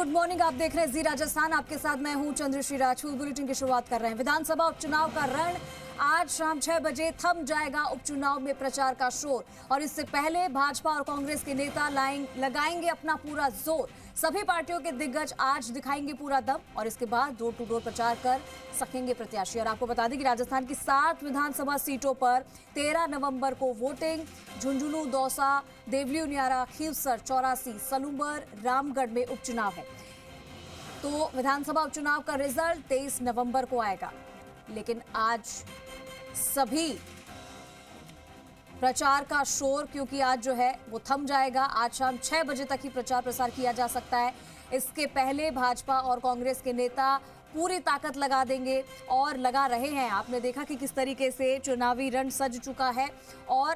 Good morning, आप देख रहे हैं जी राजस्थान। आपके साथ मैं हूं चंद्रश्री राजपूत। बुलेटिन की शुरुआत कर रहे हैं। विधानसभा उपचुनाव का रण आज शाम 6 बजे थम जाएगा। उपचुनाव में प्रचार का शोर और इससे पहले भाजपा और कांग्रेस के नेता लगाएंगे अपना पूरा जोर। सभी पार्टियों के दिग्गज आज दिखाएंगे पूरा दम और इसके बाद डोर टू डोर प्रचार कर सकेंगे प्रत्याशी। और आपको बता दें कि राजस्थान की 7 विधानसभा सीटों पर 13 नवंबर को वोटिंग। झुंझुनू, दौसा, देवली उनियारा, खीवसर, चौरासी, सलूंबर, रामगढ़ में उपचुनाव है। तो विधानसभा उपचुनाव का रिजल्ट 23 नवंबर को आएगा, लेकिन आज सभी प्रचार का शोर क्योंकि आज जो है वो थम जाएगा। आज शाम 6 बजे तक ही प्रचार प्रसार किया जा सकता है। इसके पहले भाजपा और कांग्रेस के नेता पूरी ताकत लगा देंगे और लगा रहे हैं। आपने देखा कि किस तरीके से चुनावी रण सज चुका है और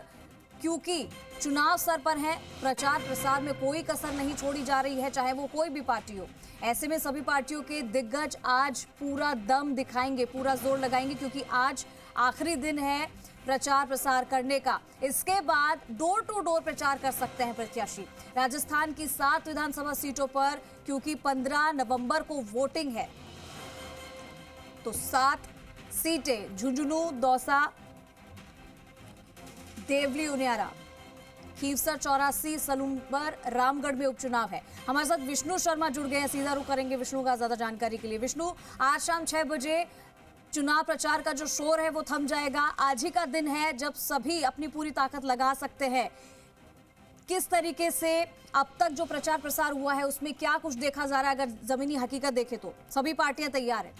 क्योंकि चुनाव सर पर है, प्रचार प्रसार में कोई कसर नहीं छोड़ी जा रही है, चाहे वो कोई भी पार्टी हो। ऐसे में सभी पार्टियों के दिग्गज आज पूरा दम दिखाएंगे, पूरा जोर लगाएंगे क्योंकि आज आखिरी दिन है प्रचार प्रसार करने का। इसके बाद डोर टू डोर प्रचार कर सकते हैं प्रत्याशी। राजस्थान की 7 विधानसभा सीटों पर क्योंकि 15 नवंबर को वोटिंग है, तो 7 सीटें झुंझुनू, दौसा, देवली उनियारा, खीवसर, चौरासी, सलूंबर, रामगढ़ में उपचुनाव है। हमारे साथ विष्णु शर्मा जुड़ गए हैं, सीधा रुख करेंगे विष्णु का ज्यादा जानकारी के लिए। विष्णु, आज शाम 6 बजे चुनाव प्रचार का जो शोर है वो थम जाएगा। आज ही का दिन है जब सभी अपनी पूरी ताकत लगा सकते हैं। किस तरीके से अब तक जो प्रचार प्रसार हुआ है उसमें क्या कुछ देखा जा रहा है? अगर जमीनी हकीकत देखें तो सभी पार्टियां तैयार है।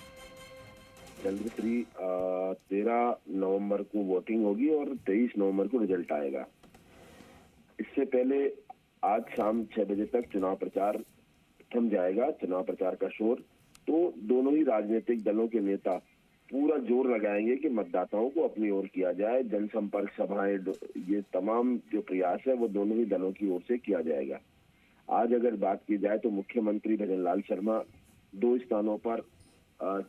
चंद्रश्री, 13 नवंबर को वोटिंग होगी और 23 नवंबर को रिजल्ट आएगा। इससे पहले आज शाम 6 बजे तक चुनाव प्रचार थम जाएगा, चुनाव प्रचार का शोर। तो दोनों ही राजनीतिक दलों के नेता पूरा जोर लगाएंगे कि मतदाताओं को अपनी ओर किया जाए। जनसंपर्क सभाएं, ये तमाम जो प्रयास है वो दोनों ही दलों की ओर से किया जाएगा। आज अगर बात की जाए तो मुख्यमंत्री भजनलाल शर्मा 2 स्थानों पर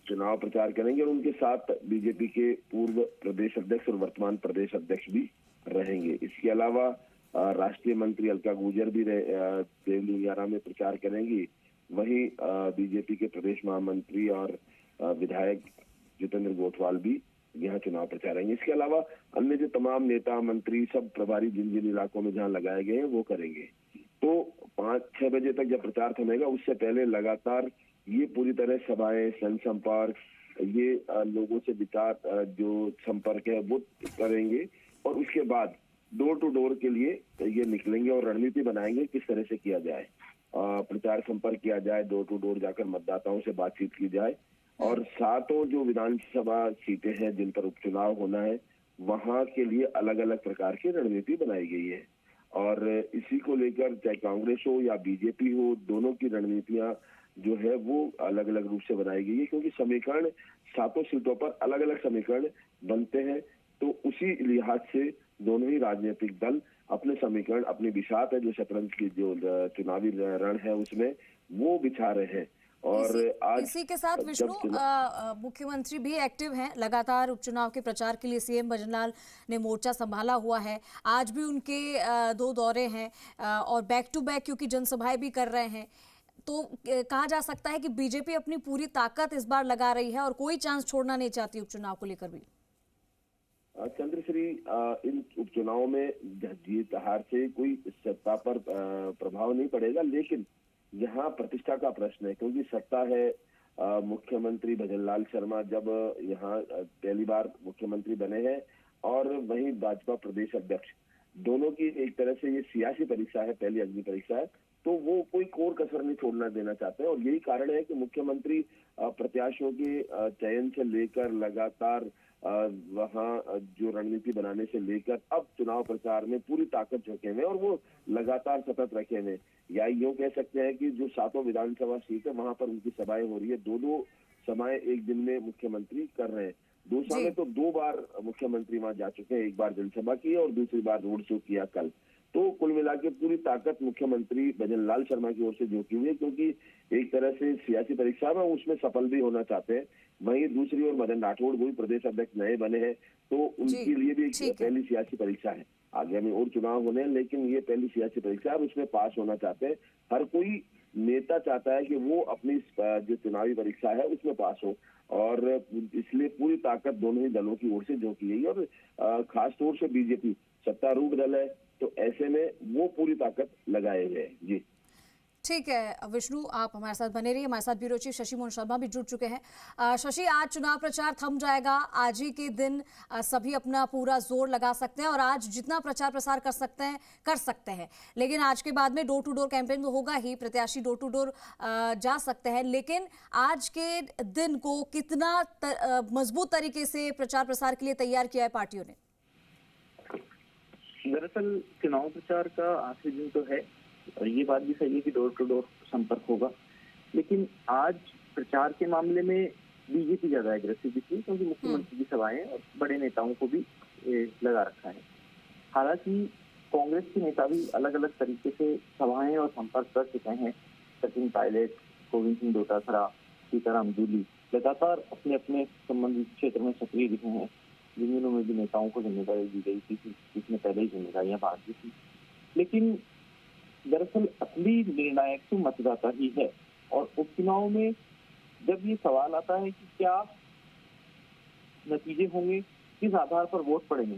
चुनाव प्रचार करेंगे और उनके साथ बीजेपी के पूर्व प्रदेश अध्यक्ष और वर्तमान प्रदेश अध्यक्ष भी रहेंगे। इसके अलावा राष्ट्रीय मंत्री अलका गुर्जर भी देवली उनियारा में प्रचार करेंगी। वहीं बीजेपी के प्रदेश महामंत्री और विधायक जितेंद्र गोठवाल भी यहाँ चुनाव प्रचार करेंगे। इसके अलावा अन्य जो तमाम नेता मंत्री सब प्रभारी जिन जिन इलाकों में जहाँ लगाए गए हैं वो करेंगे। तो 5-6 बजे तक जब प्रचार थमेगा उससे पहले लगातार ये पूरी तरह सभाएं, जनसंपर्क, ये लोगों से विचार जो संपर्क है वो करेंगे और उसके बाद डोर टू डोर के लिए ये निकलेंगे और रणनीति बनाएंगे किस तरह से किया जाए। प्रचार संपर्क किया जाए, डोर टू डोर जाकर मतदाताओं से बातचीत की जाए और 7 जो विधानसभा सीटें हैं जिन पर उपचुनाव होना है वहां के लिए अलग अलग प्रकार की रणनीति बनाई गई है। और इसी को लेकर चाहे कांग्रेस हो या बीजेपी हो, दोनों की रणनीतियां जो है वो अलग अलग रूप से बनाई गई है क्योंकि समीकरण 7 सीटों पर अलग अलग समीकरण बनते हैं। तो उसी लिहाज से दोनों ही राजनीतिक दल अपने समीकरण, अपनी बिसात है जो शतरंज की जो चुनावी रण है उसमें वो बिछा रहे हैं। और इसी के साथ विष्णु, मुख्यमंत्री भी एक्टिव हैं लगातार उपचुनाव के प्रचार के लिए। सीएम भजनलाल ने मोर्चा संभाला हुआ है। आज भी उनके 2 दौरे हैं और बैक टू बैक क्योंकि जनसभाएं भी कर रहे हैं। तो कहा जा सकता है कि बीजेपी अपनी पूरी ताकत इस बार लगा रही है और कोई चांस छोड़ना नहीं चाहती उपचुनाव को लेकर भी। चंद्रश्री, इन उपचुनाव में जीत हार से कोई सत्ता पर प्रभाव नहीं पड़ेगा, लेकिन यहाँ प्रतिष्ठा का प्रश्न है क्योंकि सत्ता है। मुख्यमंत्री भजनलाल शर्मा जब यहाँ पहली बार मुख्यमंत्री बने हैं और वहीं भाजपा प्रदेश अध्यक्ष, दोनों की एक तरह से ये सियासी परीक्षा है, पहली अग्नि परीक्षा है। तो वो कोई कोर कसर नहीं छोड़ना देना चाहते हैं और यही कारण है कि मुख्यमंत्री प्रत्याशियों के चयन से लेकर लगातार वहाँ जो रणनीति बनाने से लेकर अब चुनाव प्रचार में पूरी ताकत झोंके हुए और वो लगातार सतत रखे हुए। या यूं कह सकते हैं कि जो 7 विधानसभा सीट है वहां पर उनकी सभाएं हो रही है। 2 सभाएं एक दिन में मुख्यमंत्री कर रहे हैं। 2 साल में तो 2 बार मुख्यमंत्री वहां जा चुके हैं, एक बार जनसभा की और दूसरी बार रोड शो किया कल। तो कुल मिला के पूरी ताकत मुख्यमंत्री भजनलाल शर्मा की ओर से झोंकी हुई है क्योंकि एक तरह से सियासी परीक्षा में उसमें सफल भी होना चाहते हैं। वहीं दूसरी ओर मदन राठौड़ भी प्रदेश अध्यक्ष नए बने हैं, तो उनके लिए भी एक पहली सियासी परीक्षा है। आगे में और चुनाव होने हैं, लेकिन ये पहली सियासी परीक्षा है, उसमें पास होना चाहते हैं। हर कोई नेता चाहता है कि वो अपनी जो चुनावी परीक्षा है उसमें पास हो, और इसलिए पूरी ताकत दोनों ही दलों की ओर से झोंकी गई। और खास तौर से बीजेपी सत्तारूढ़ दल है, तो ऐसे में वो पूरी ताकत लगाए हुए हैं। जी ठीक है विष्णु, आप हमारे साथ बने रहिए। हमारे साथ ब्यूरो चीफ शशि मोहन शर्मा भी जुड़ चुके हैं। शशि, आज चुनाव प्रचार थम जाएगा, आज ही के दिन सभी अपना पूरा जोर लगा सकते हैं और आज जितना प्रचार प्रसार कर सकते हैं। लेकिन आज के बाद में डोर टू डोर कैंपेन तो होगा ही, प्रत्याशी डोर टू डोर जा सकते हैं। लेकिन आज के दिन को कितना मजबूत तरीके से प्रचार प्रसार के लिए तैयार किया है पार्टियों ने? दरअसल चुनाव प्रचार का आखिरी दिन तो है और ये बात भी सही है कि डोर टू डोर संपर्क होगा, लेकिन आज प्रचार के मामले में बीजेपी ज्यादा एग्रेसिव दिखी, क्योंकि मुख्यमंत्री की सभाएं और बड़े नेताओं को भी लगा रखा है। हालांकि कांग्रेस के नेता भी अलग अलग तरीके से सभाएं और संपर्क कर चुके हैं। सचिन पायलट, गोविंद सिंह डोटासरा, सीताराम जूली लगातार अपने अपने संबंधित क्षेत्र में सक्रिय दिखे हैं। जिन में भी नेताओं को जिम्मेदारी दी गई थी, इसमें पहले ही जिम्मेदारियां बांट दी थी। लेकिन दरअसल असली निर्णायक तो मतदाता ही है, और उपचुनाव में जब ये सवाल आता है कि क्या नतीजे होंगे, किस आधार पर वोट पड़ेंगे,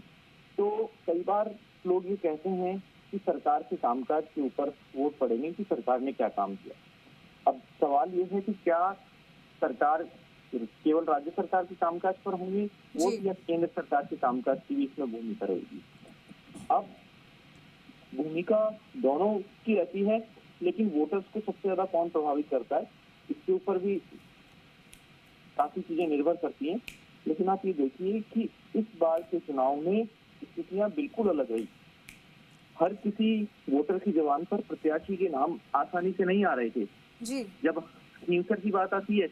तो कई बार लोग ये कहते हैं कि सरकार के कामकाज के ऊपर वोट पड़ेंगे कि सरकार ने क्या काम किया। अब सवाल ये है कि क्या सरकार केवल राज्य सरकार के कामकाज पर होंगे वोट, या केंद्र सरकार के कामकाज की भी इसमें भूमिका रहेगी। अब भूमिका दोनों की रहती है, लेकिन वोटर्स को सबसे ज्यादा कौन प्रभावित करता है, इसके ऊपर भी काफी चीजें निर्भर करती हैं। लेकिन आप ये देखिए कि इस बार के चुनाव में स्थितियां बिल्कुल अलग रही। हर किसी वोटर की जुबान पर प्रत्याशी के नाम आसानी से नहीं आ रहे थे जी। जब हिंसर की बात आती है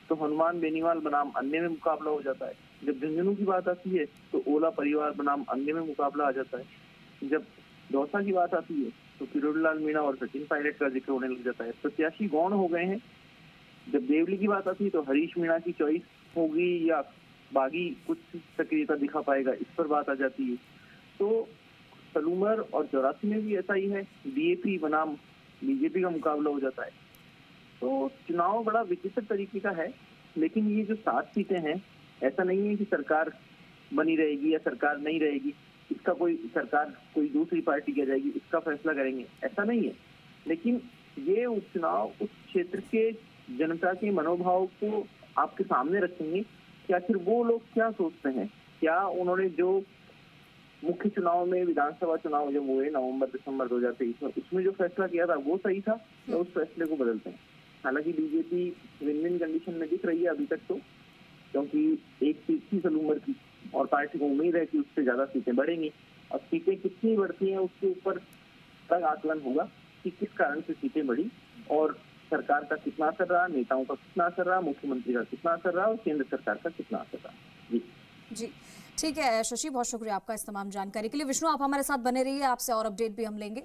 तो हनुमान बेनीवाल बनाम अन्य में मुकाबला हो जाता है। जब झुंझुनू की बात आती है तो ओला परिवार बनाम अन्य में मुकाबला आ जाता है। जब दौसा की बात आती है तो किरोड़ीलाल मीणा और सचिन पायलट का जिक्र होने लग जाता है। प्रत्याशी गौण हो गए हैं। जब देवली की बात आती है तो हरीश मीणा की चॉइस होगी या बागी कुछ सक्रियता दिखा पाएगा, इस पर बात आ जाती है। तो सलूमर और 84 में भी ऐसा ही है, डीएपी बनाम बीजेपी का मुकाबला हो जाता है। तो चुनाव बड़ा विचित्र तरीके का है। लेकिन ये जो 7 सीटें हैं, ऐसा नहीं है कि सरकार बनी रहेगी या सरकार नहीं रहेगी, इसका कोई दूसरी पार्टी क्या जाएगी इसका फैसला करेंगे, ऐसा नहीं है। लेकिन ये उपचुनाव उस क्षेत्र के जनता के मनोभाव को आपके सामने रखेंगे कि आखिर वो लोग क्या सोचते हैं। क्या उन्होंने जो मुख्य चुनाव में, विधानसभा चुनाव जब हुए नवंबर-दिसंबर 2023 में, उसमें जो फैसला किया था वो सही था या उस फैसले को बदलते हैं। हालांकि बीजेपी विन विन कंडीशन में दिख रही है अभी तक तो, क्योंकि एक सीट थी सलूमर की और पार्टी को उम्मीद है कि उससे ज्यादा सीटें बढ़ेंगी। अब सीटें कितनी बढ़ती हैं उसके ऊपर तक आकलन होगा कि किस कारण से सीटें बढ़ी और सरकार का कितना असर रहा, नेताओं का कितना असर रहा, मुख्यमंत्री का कितना असर रहा और केंद्र सरकार का कितना असर रहा। जी ठीक है शशि, बहुत शुक्रिया आपका इस तमाम जानकारी के लिए। विष्णु, आप हमारे साथ बने रहिए, आपसे और अपडेट भी हम लेंगे।